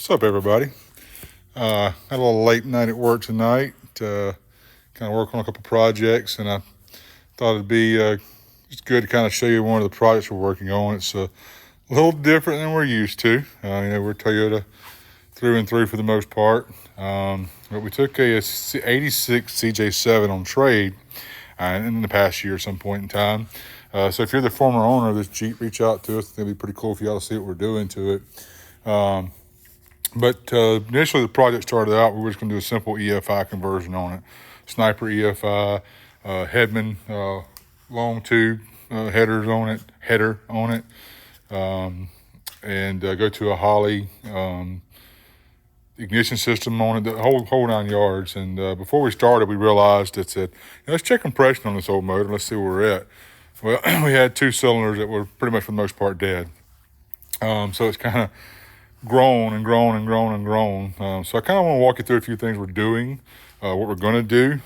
What's up, everybody? Had a little late night at work tonight. Kind of working on a couple projects, and I thought it'd be just good to kind of show you one of the projects we're working on. It's a little different than we're used to. We're Toyota through and through for the most part. But we took a 86 CJ7 on trade in the past year at some point in time. So if you're the former owner of this Jeep, reach out to us. It'll be pretty cool if you ought to see what we're doing to it. But initially the project started out, we were just going to do a simple EFI conversion on it. Sniper EFI, Headman, long tube header on it, and go to a Holley ignition system on it, the whole 9 yards. And before we started, we realized it said, let's check compression on this old motor. Let's see where we're at. Well, we had 2 cylinders that were pretty much for the most part dead. So it's kind of grown. So I kind of want to walk you through a few things we're doing, what we're going to do.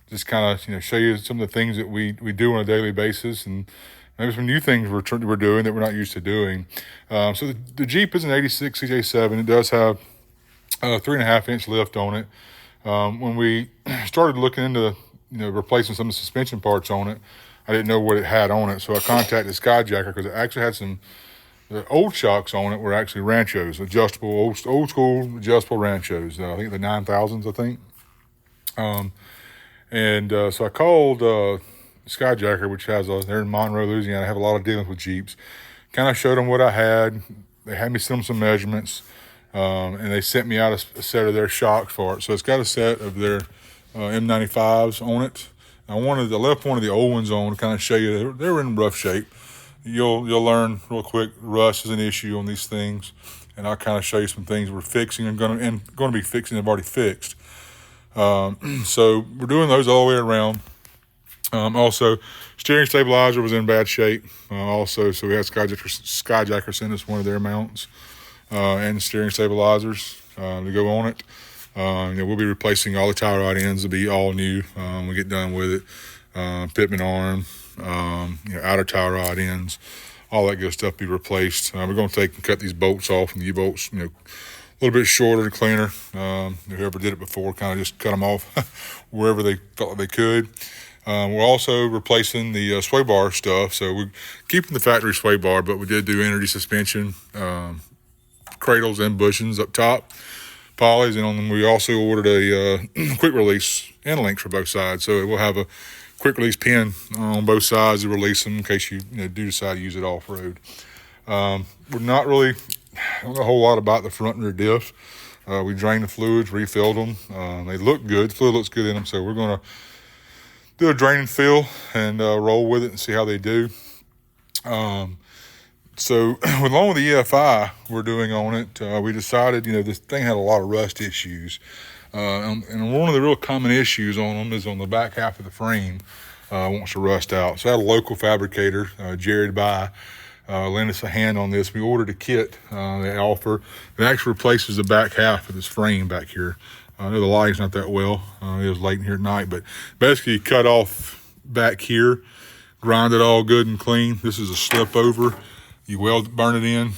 Just kind of show you some of the things that we do on a daily basis, and maybe some new things we're doing that we're not used to doing. So the Jeep is an 86 CJ7. It does have a 3.5-inch lift on it. When we started looking into replacing some of the suspension parts on it, I didn't know what it had on it, so I contacted Skyjacker because it actually had the old shocks on it were actually Ranchos, old school adjustable Ranchos. I think the 9000s, I think. So I called Skyjacker, which has they're in Monroe, Louisiana. I have a lot of dealings with Jeeps. Kind of showed them what I had. They had me send them some measurements, and they sent me out a set of their shocks for it. So it's got a set of their M95s on it. I left one of the old ones on to kind of show you they were in rough shape. You'll learn real quick. Rust is an issue on these things, and I'll kind of show you some things we're fixing and going to be fixing. I've already fixed. So we're doing those all the way around. Also, steering stabilizer was in bad shape. So we had Skyjacker send us one of their mounts and steering stabilizers to go on it. We'll be replacing all the tie rod ends to be all new when we get done with it. Pitman arm, outer tie rod ends, all that good stuff be replaced. We're going to take and cut these bolts off, and the U-bolts, a little bit shorter and cleaner. Whoever did it before kind of just cut them off wherever they felt like they could. We're also replacing the sway bar stuff. So we're keeping the factory sway bar, but we did do energy suspension, cradles and bushings up top, polys, and on them we also ordered a quick release end links for both sides. So we'll have a quick release pin on both sides to release them in case you do decide to use it off-road. We're not really, I don't know a whole lot about the front and rear diff. We drained the fluids, refilled them. They look good. The fluid looks good in them, so we're going to do a drain and fill and roll with it and see how they do. So along with the EFI we're doing on it, we decided, this thing had a lot of rust issues. And one of the real common issues on them is on the back half of the frame wants to rust out. So I had a local fabricator, Jared lend us a hand on this. We ordered a kit they offer that actually replaces the back half of this frame back here. I know the lighting's not that well. It was late in here at night, but basically you cut off back here, grind it all good and clean. This is a slip over. You burn it in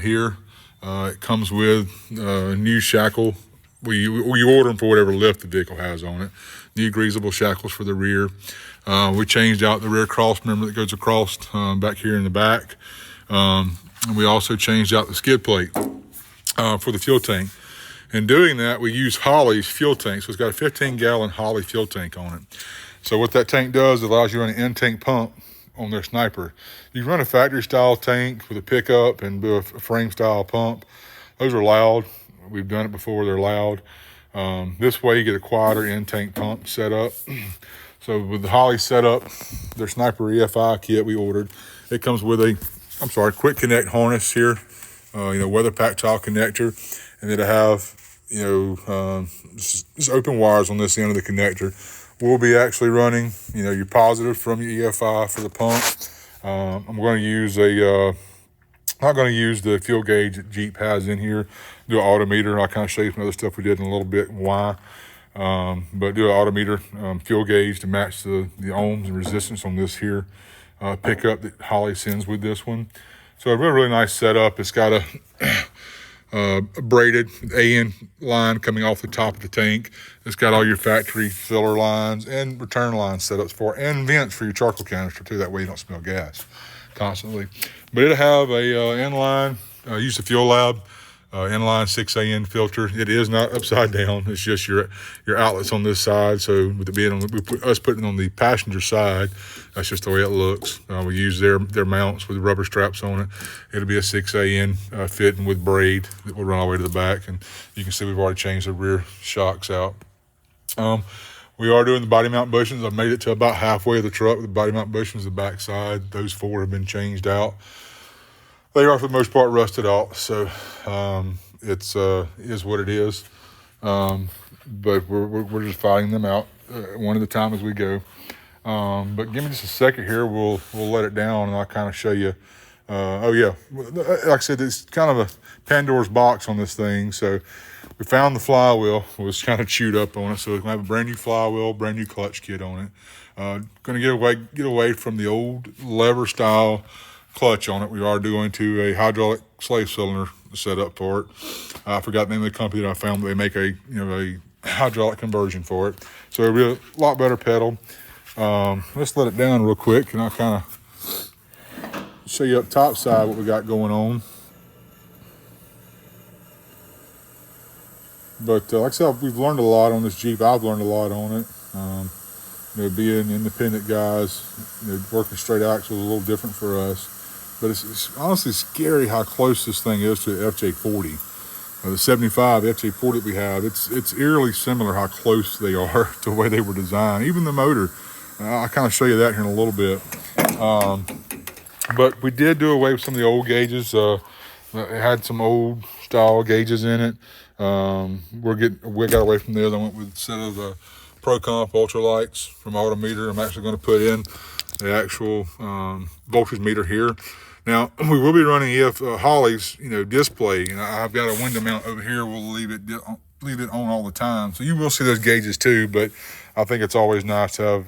here. It comes with a new shackle. We order them for whatever lift the vehicle has on it. New greasable shackles for the rear. We changed out the rear cross member that goes across back here in the back. And we also changed out the skid plate for the fuel tank. In doing that, we use Holley's fuel tank. So it's got a 15-gallon Holley fuel tank on it. So what that tank does, it allows you to run an in-tank pump on their Sniper. You can run a factory-style tank with a pickup and do a frame-style pump. Those are loud. We've done it before. They're loud. This way, you get a quieter in-tank pump set up. So with the Holley setup, their Sniper EFI kit we ordered, it comes with quick connect harness here, weather pack tile connector, and then to have, just open wires on this end of the connector. We'll be actually running, your positive from your EFI for the pump. I'm going to use not going to use the fuel gauge that Jeep has in here. Do an autometer. I'll kind of show you some other stuff we did in a little bit and why. But do an autometer fuel gauge to match the ohms and resistance on this here pickup that Holley sends with this one. So a really nice setup. It's got a braided AN line coming off the top of the tank. It's got all your factory filler lines and return line setups for it, and vents for your charcoal canister too. That way you don't smell gas constantly. But it'll have a inline, use the Fuel Lab inline 6AN filter. It is not upside down. It's just your outlets on this side. So with it being us putting it on the passenger side, that's just the way it looks. We use their mounts with rubber straps on it. It'll be a 6AN fitting with braid that will run all the way to the back. And you can see we've already changed the rear shocks out. We are doing the body mount bushings. I've made it to about halfway of the truck with the body mount bushings, the back side. Those 4 have been changed out. They are, for the most part, rusted out, so it is what it is. But we're just fighting them out one at a time as we go. But give me just a second here. We'll let it down, and I'll kind of show you. Oh yeah, like I said, it's kind of a Pandora's box on this thing. So we found the flywheel. It was kind of chewed up on it, so we're gonna have a brand new flywheel, brand new clutch kit on it. Gonna get away from the old lever style clutch on it. We are going to a hydraulic slave cylinder setup for it. I forgot the name of the company that I found, but they make a hydraulic conversion for it. So a lot better pedal. Let's let it down real quick, and I'll kind of show you up top side what we got going on. But like I said, we've learned a lot on this Jeep. I've learned a lot on it. Being independent guys, working straight axles is a little different for us. But it's honestly scary how close this thing is to the FJ40. The 75 FJ40 that we have, it's eerily similar how close they are to the way they were designed. Even the motor, I'll kind of show you that here in a little bit. But we did do away with some of the old gauges. It had some old style gauges in it. We got away from those. I went with a set of the Pro Comp ultralights from Autometer. I'm actually going to put in the actual voltage meter here. Now we will be running Holley's display. I've got a window mount over here. We'll leave it on all the time, so you will see those gauges too. But I think it's always nice to have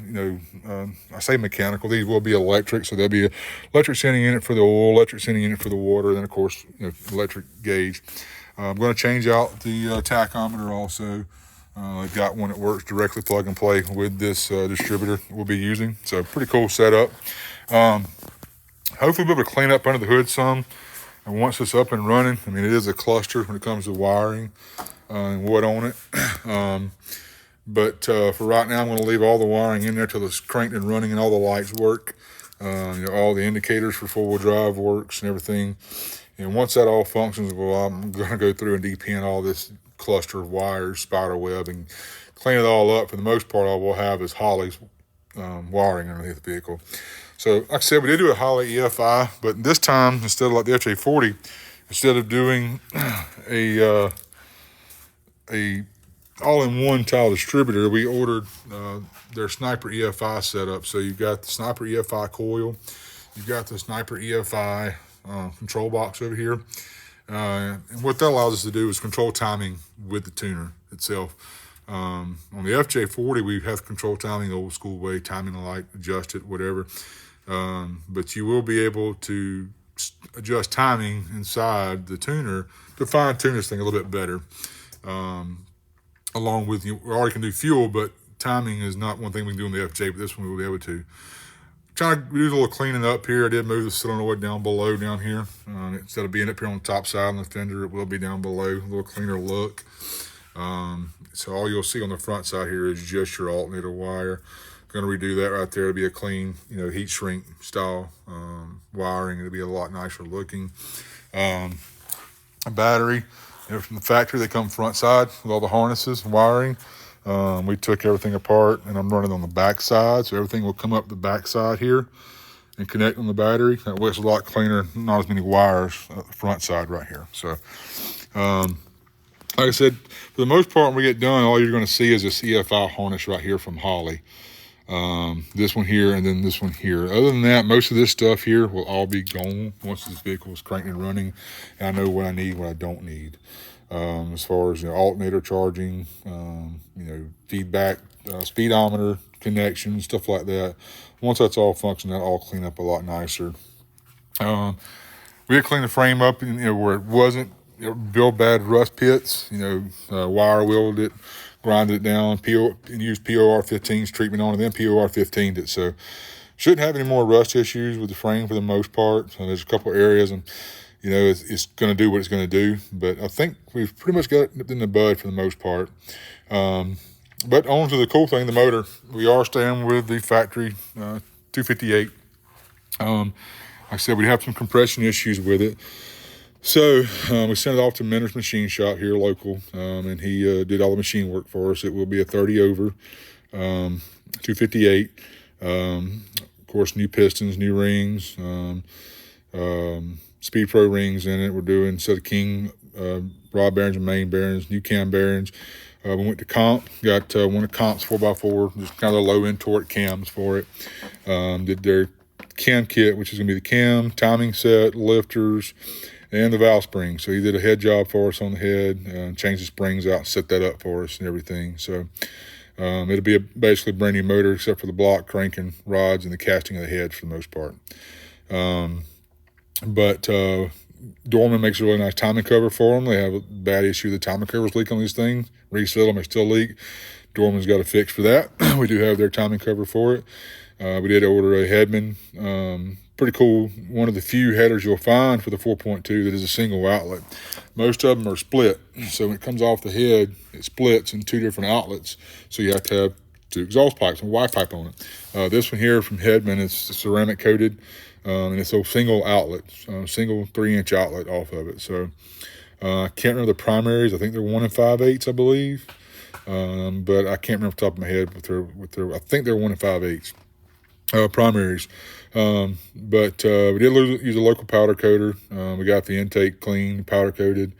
I say mechanical. These will be electric, so there'll be electric sending unit for the oil, electric sending unit for the water, and then of course electric gauge. I'm going to change out the tachometer also. I've got one that works directly plug and play with this distributor we'll be using. So pretty cool setup. Hopefully we'll be able to clean up under the hood some. And once it's up and running, I mean, it is a cluster when it comes to wiring and what on it. But for right now, I'm going to leave all the wiring in there till it's cranked and running and all the lights work. All the indicators for four-wheel drive works and everything. And once that all functions, well, I'm going to go through and depin all this cluster of wires, spider web, and clean it all up. For the most part, all we'll have is Holley's wiring underneath the vehicle. So, like I said, we did do a Holley EFI, but this time, instead of like the FJ40, instead of doing a all-in-one tile distributor, we ordered their Sniper EFI setup. So you've got the Sniper EFI coil, you've got the Sniper EFI control box over here. And what that allows us to do is control timing with the tuner itself. On the FJ40, we have control timing the old school way, timing the light, adjust it, whatever. But you will be able to adjust timing inside the tuner to fine-tune this thing a little bit better. Along with, we already can do fuel, but timing is not one thing we can do on the FJ, but this one we'll be able to. Trying to do a little cleaning up here. I did move the cylinder way down below down here. Instead of being up here on the top side on the fender, it will be down below, a little cleaner look. So all you'll see on the front side here is just your alternator wire. Going to redo that right there. It'll be a clean, heat shrink style wiring. It'll be a lot nicer looking. A battery, from the factory, they come front side with all the harnesses and wiring. We took everything apart, and I'm running on the back side, so everything will come up the back side here and connect on the battery. That way it's a lot cleaner, not as many wires at the front side right here. So, like I said, for the most part, when we get done, all you're going to see is a CFI harness right here from Holley. This one here, and then this one here. Other than that, most of this stuff here will all be gone once this vehicle is cranked and running, and I know what I need, what I don't need. As far as alternator charging, feedback, speedometer connection, stuff like that. Once that's all functioning, that'll all clean up a lot nicer. We had cleaned the frame up, where it wasn't build bad rust pits. Wire wheeled it, grinded it down, and used POR-15's treatment on it, then POR-15'd it. So shouldn't have any more rust issues with the frame for the most part. So there's a couple areas, and it's going to do what it's going to do. But I think we've pretty much got it in the bud for the most part. But on to the cool thing, the motor. We are staying with the factory 258. Like I said, we have some compression issues with it. So we sent it off to Minter's Machine Shop here local, and he did all the machine work for us. It will be a 30 over 258. Of course, new pistons, new rings, Speed Pro rings in it. We're doing a set of King rod bearings and main bearings, new cam bearings. We went to Comp, got one of Comp's 4x4, just kind of the low-end torque cams for it. Did their cam kit, which is going to be the cam, timing set, lifters, and the valve spring. So he did a head job for us on the head, changed the springs out, and set that up for us and everything. So it'll be basically a brand new motor except for the block, cranking rods, and the casting of the heads for the most part. But Dorman makes a really nice timing cover for them. They have a bad issue. The timing covers leak on these things. Reseal them, they still leak. Dorman's got a fix for that. We do have their timing cover for it. We did order a Hedman. Pretty cool. One of the few headers you'll find for the 4.2 that is a single outlet. Most of them are split. So when it comes off the head, it splits in two different outlets. So you have to have two exhaust pipes and a Y pipe on it. This one here from Hedman is ceramic coated. And it's a single outlet, single 3-inch outlet off of it. So I can't remember the primaries. I think they're 1 5/8, I believe. But I can't remember off the top of my head with their I think they're 1 5/8 primaries. But we did use a local powder coater. We got the intake clean, powder coated,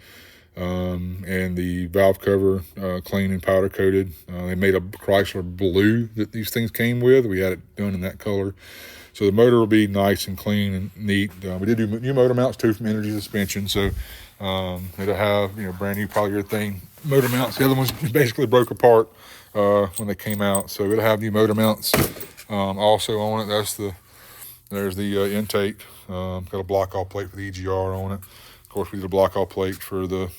and the valve cover clean and powder coated. They made a Chrysler blue that these things came with. We had it done in that color. So the motor will be nice and clean and neat. We did do new motor mounts too from Energy Suspension. So it'll have brand new polyurethane motor mounts. The other ones basically broke apart when they came out. So it'll have new motor mounts also on it. There's the intake. Got a block off plate for the EGR on it. Of course, we did a block off plate for the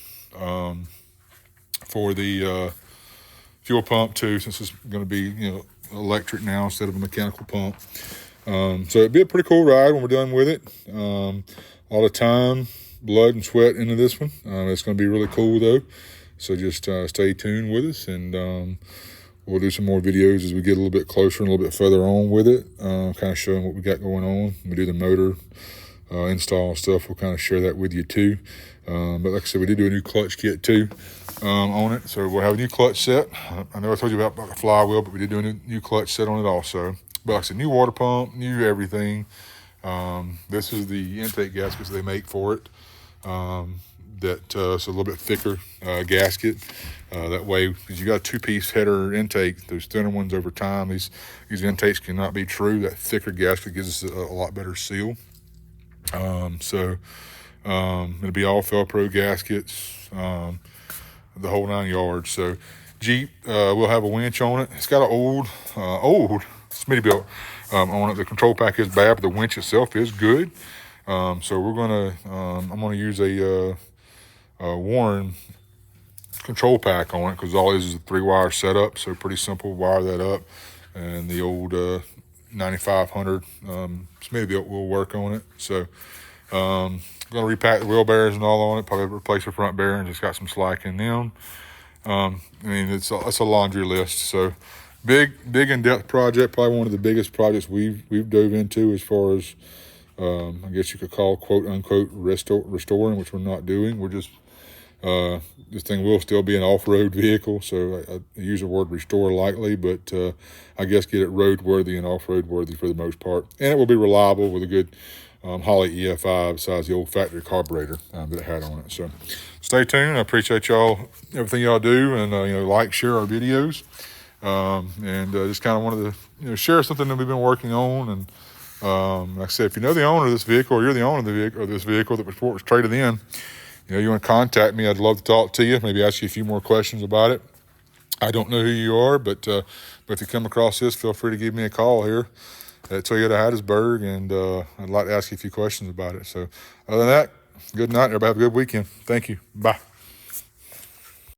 fuel pump too, since it's going to be electric now instead of a mechanical pump. So it'd be a pretty cool ride when we're done with it. A lot of time, blood, and sweat into this one. It's going to be really cool though. So just stay tuned with us, and we'll do some more videos as we get a little bit closer and a little bit further on with it, kind of showing what we got going on. We do the motor install stuff. We'll kind of share that with you too. But like I said, we did do a new clutch kit too on it. So we'll have a new clutch set. I know I told you about the flywheel, but we did do a new clutch set on it also. But like I said, new water pump, new everything. This is the intake gaskets they make for it. It's a little bit thicker gasket. That way, because you got a 2-piece header intake, those thinner ones over time, these intakes cannot be true. That thicker gasket gives us a lot better seal. It'll be all Felpro gaskets, the whole 9 yards. So Jeep will have a winch on it. It's got an old Smittybilt on it. The control pack is bad, but the winch itself is good. So we're gonna, I'm gonna use a Warren control pack on it, because all it is a 3-wire setup. So pretty simple, wire that up, and the old 9500 Smittybilt will work on it. So I'm gonna repack the wheel bearings and all on it, probably replace the front bearings. It's got some slack in them. It's a laundry list. So big in-depth project, probably one of the biggest projects we've dove into as far as I guess you could call quote unquote restoring, which we're not doing. We're just this thing will still be an off-road vehicle, so I use the word restore lightly, but I guess get it road-worthy and off-road worthy for the most part. And it will be reliable with a good Holley EFI besides the old factory carburetor that it had on it. So stay tuned. I appreciate y'all, everything y'all do, and like, share our videos, and just kind of wanted to share something that we've been working on. And like I said, if you know the owner of this vehicle, or you're the owner of the vehicle, or this vehicle that was traded in, you want to contact me, I'd love to talk to you, maybe ask you a few more questions about it. I don't know who you are, but if you come across this, feel free to give me a call here at Toyota Hattiesburg, and I'd like to ask you a few questions about it. So other than that, Good night. Everybody have a good weekend. Thank you. Bye.